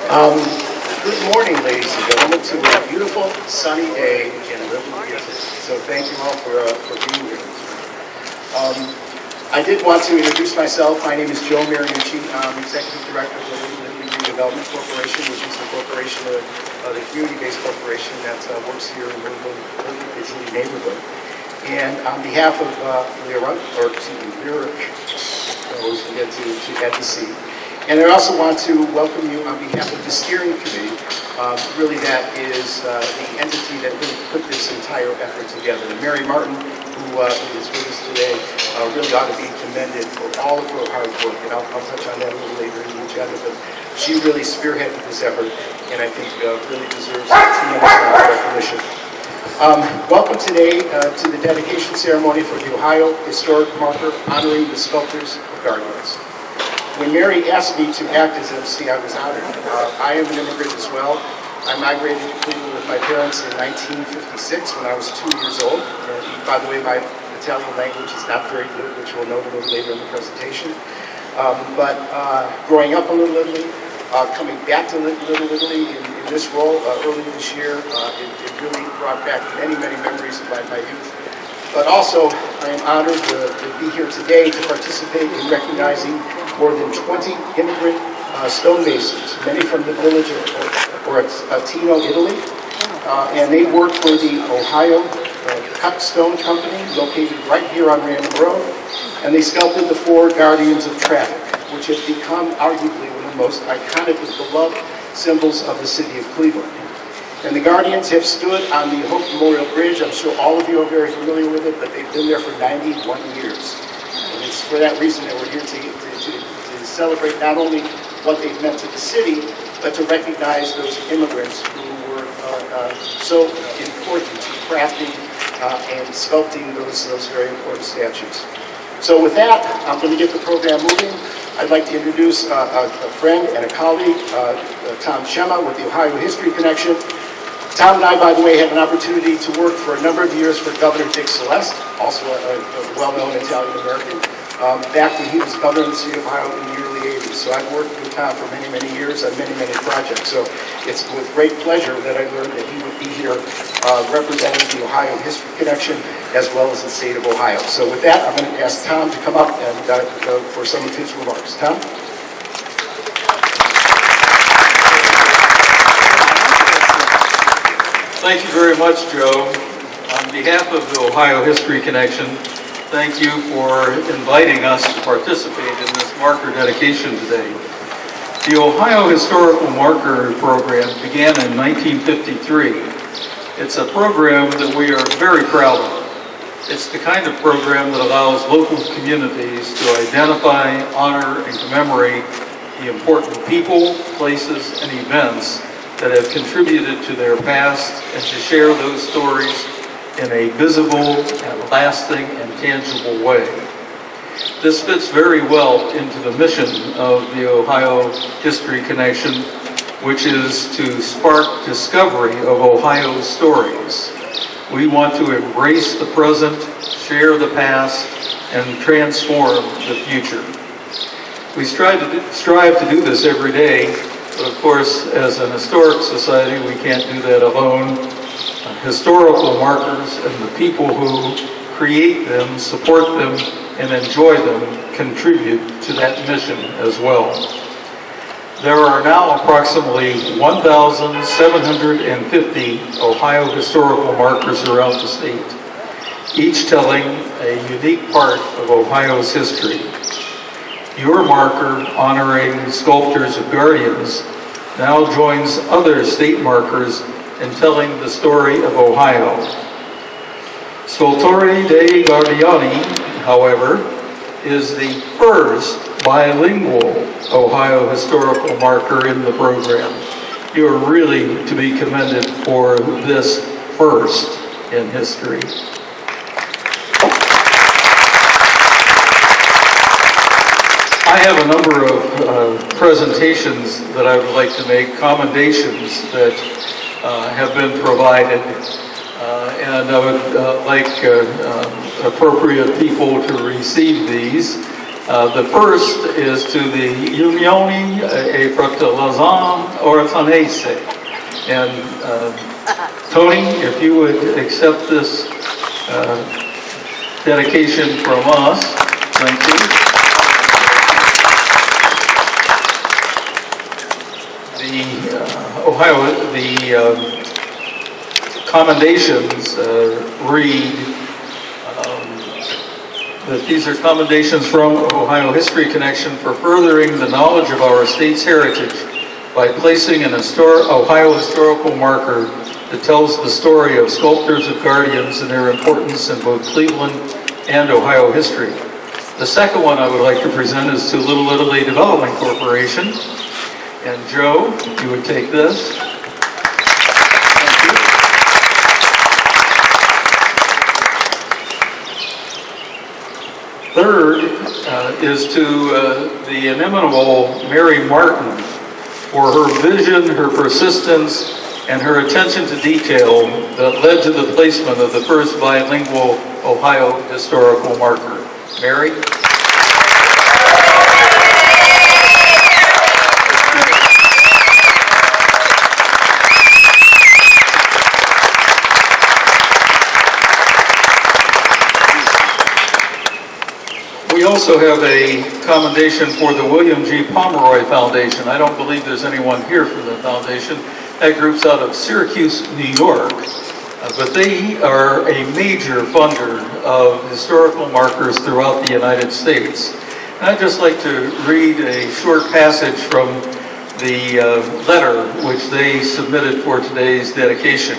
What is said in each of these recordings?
Um, Good morning, ladies and gentlemen, to a beautiful sunny day in Liberty, Kansas. So thank you all for being here. I did want to introduce myself. My name is Joe Mariucci. I'm Executive Director of the Liberty Redevelopment Corporation, which is a corporation, the community-based corporation that works here in the Liberty neighborhood. And on behalf of Lyric, I always forget to add the C. And I also want to welcome you on behalf of the steering committee. Really, that is the entity that really put this entire effort together. And Mary Martin, who is with us today, really ought to be commended for all of her hard work. And I'll touch on that a little later in the agenda. But she really spearheaded this effort, and I think really deserves a tremendous amount of recognition. Welcome today to the dedication ceremony for the Ohio Historic Marker honoring the Sculptors of Guardians. When Mary asked me to act as MC, I was honored. I am an immigrant as well. I migrated to Cleveland with my parents in 1956 when I was 2 years old. And by the way, my Italian language is not very good, which we'll note a little later in the presentation. But growing up in Little Italy, coming back to Little Italy in this role earlier this year, it really brought back many, many memories of my youth. But also, I am honored to be here today to participate in recognizing more than 20 immigrant stonemasons, many from the village of Ortino, Italy. And they work for the Ohio Cut Stone Company, located right here on Random Road. And they sculpted the four Guardians of Traffic, which have become arguably one of the most iconic and beloved symbols of the city of Cleveland. And the Guardians have stood on the Hope Memorial Bridge. I'm sure all of you are very familiar with it, but they've been there for 91 years. And it's for that reason that we're here to celebrate not only what they've meant to the city, but to recognize those immigrants who were so important to crafting and sculpting those very important statues. So with that, I'm going to get the program moving. I'd like to introduce a friend and a colleague, Tom Schema with the Ohio History Connection. Tom and I, by the way, had an opportunity to work for a number of years for Governor Dick Celeste, also a well-known Italian-American, back when he was governor of the city of Ohio in the early 80s. So I've worked with Tom for many, many years on many, many projects. So it's with great pleasure that I learned that he would be here representing the Ohio History Connection as well as the state of Ohio. So with that, I'm going to ask Tom to come up and for some of his remarks. Tom? Thank you very much, Joe. On behalf of the Ohio History Connection, thank you for inviting us to participate in this marker dedication today. The Ohio Historical Marker Program began in 1953. It's a program that we are very proud of. It's the kind of program that allows local communities to identify, honor, and commemorate the important people, places, and events that have contributed to their past and to share those stories in a visible and lasting and tangible way. This fits very well into the mission of the Ohio History Connection, which is to spark discovery of Ohio's stories. We want to embrace the present, share the past, and transform the future. We strive to do this every day, but of course, as an historic society, we can't do that alone. Historical markers and the people who create them, support them, and enjoy them contribute to that mission as well. There are now approximately 1,750 Ohio historical markers around the state, each telling a unique part of Ohio's history. Your marker honoring Sculptors of Guardians now joins other state markers in telling the story of Ohio. Scultori dei Guardiani, however, is the first bilingual Ohio historical marker in the program. You are really to be commended for this first in history. I have a number of presentations that I would like to make, commendations that have been provided, and I would like appropriate people to receive these. The first is to the Unioni e Fratellanza Ortanese. And Tony, if you would accept this dedication from us, thank you. The commendations read that these are commendations from Ohio History Connection for furthering the knowledge of our state's heritage by placing an Ohio historical marker that tells the story of Sculptors of Guardians and their importance in both Cleveland and Ohio history. The second one I would like to present is to Little Italy Development Corporation. And Joe, if you would take this. Thank you. Third is to the inimitable Mary Martin for her vision, her persistence, and her attention to detail that led to the placement of the first bilingual Ohio historical marker. Mary? We also have a commendation for the William G. Pomeroy Foundation. I don't believe there's anyone here from the foundation. That group's out of Syracuse, New York. But they are a major funder of historical markers throughout the United States. And I'd just like to read a short passage from the letter which they submitted for today's dedication.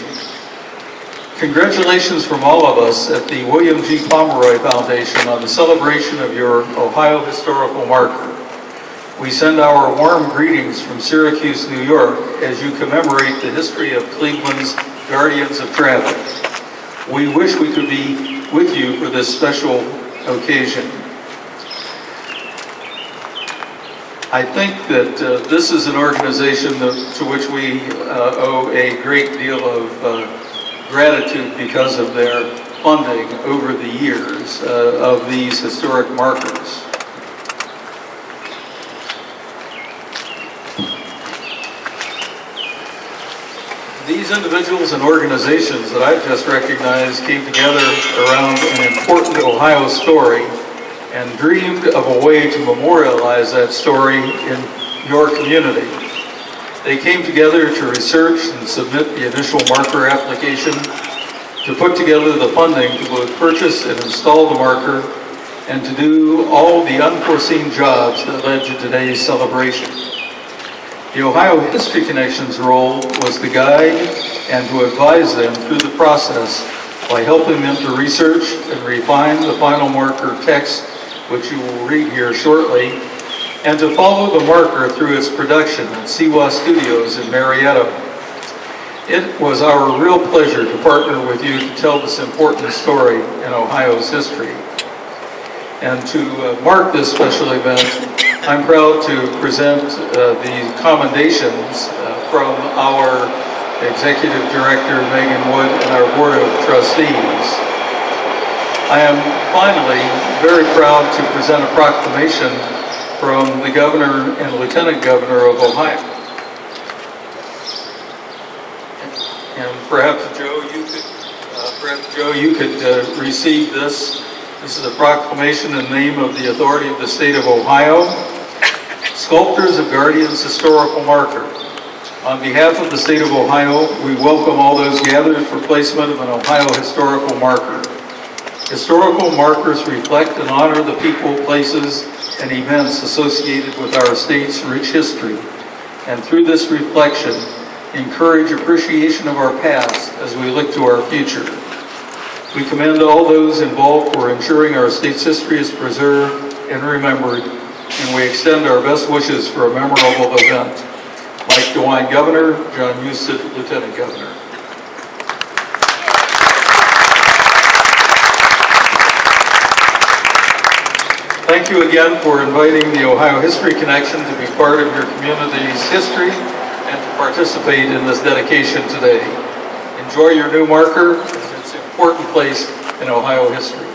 Congratulations from all of us at the William G. Pomeroy Foundation on the celebration of your Ohio historical marker. We send our warm greetings from Syracuse, New York, as you commemorate the history of Cleveland's Guardians of Traffic. We wish we could be with you for this special occasion. I think that this is an organization to which we owe a great deal of gratitude because of their funding over the years of these historic markers. These individuals and organizations that I've just recognized came together around an important Ohio story and dreamed of a way to memorialize that story in your community. They came together to research and submit the initial marker application, to put together the funding to both purchase and install the marker, and to do all the unforeseen jobs that led to today's celebration. The Ohio History Connection's role was to guide and to advise them through the process by helping them to research and refine the final marker text, which you will read here shortly, and to follow the marker through its production at Siwa Studios in Marietta. It was our real pleasure to partner with you to tell this important story in Ohio's history. And to mark this special event, I'm proud to present the commendations from our Executive Director, Megan Wood, and our Board of Trustees. I am finally very proud to present a proclamation from the Governor and Lieutenant Governor of Ohio. And perhaps Joe, you could receive this. This is a proclamation in the name of the authority of the state of Ohio. Sculptors of Guardians Historical Marker. On behalf of the state of Ohio, we welcome all those gathered for placement of an Ohio historical marker. Historical markers reflect and honor the people, places, and events associated with our state's rich history, and through this reflection, encourage appreciation of our past as we look to our future. We commend all those involved for ensuring our state's history is preserved and remembered, and we extend our best wishes for a memorable event. Mike DeWine, Governor; John Husted, Lieutenant Governor. Thank you again for inviting the Ohio History Connection to be part of your community's history and to participate in this dedication today. Enjoy your new marker. It's an important place in Ohio history.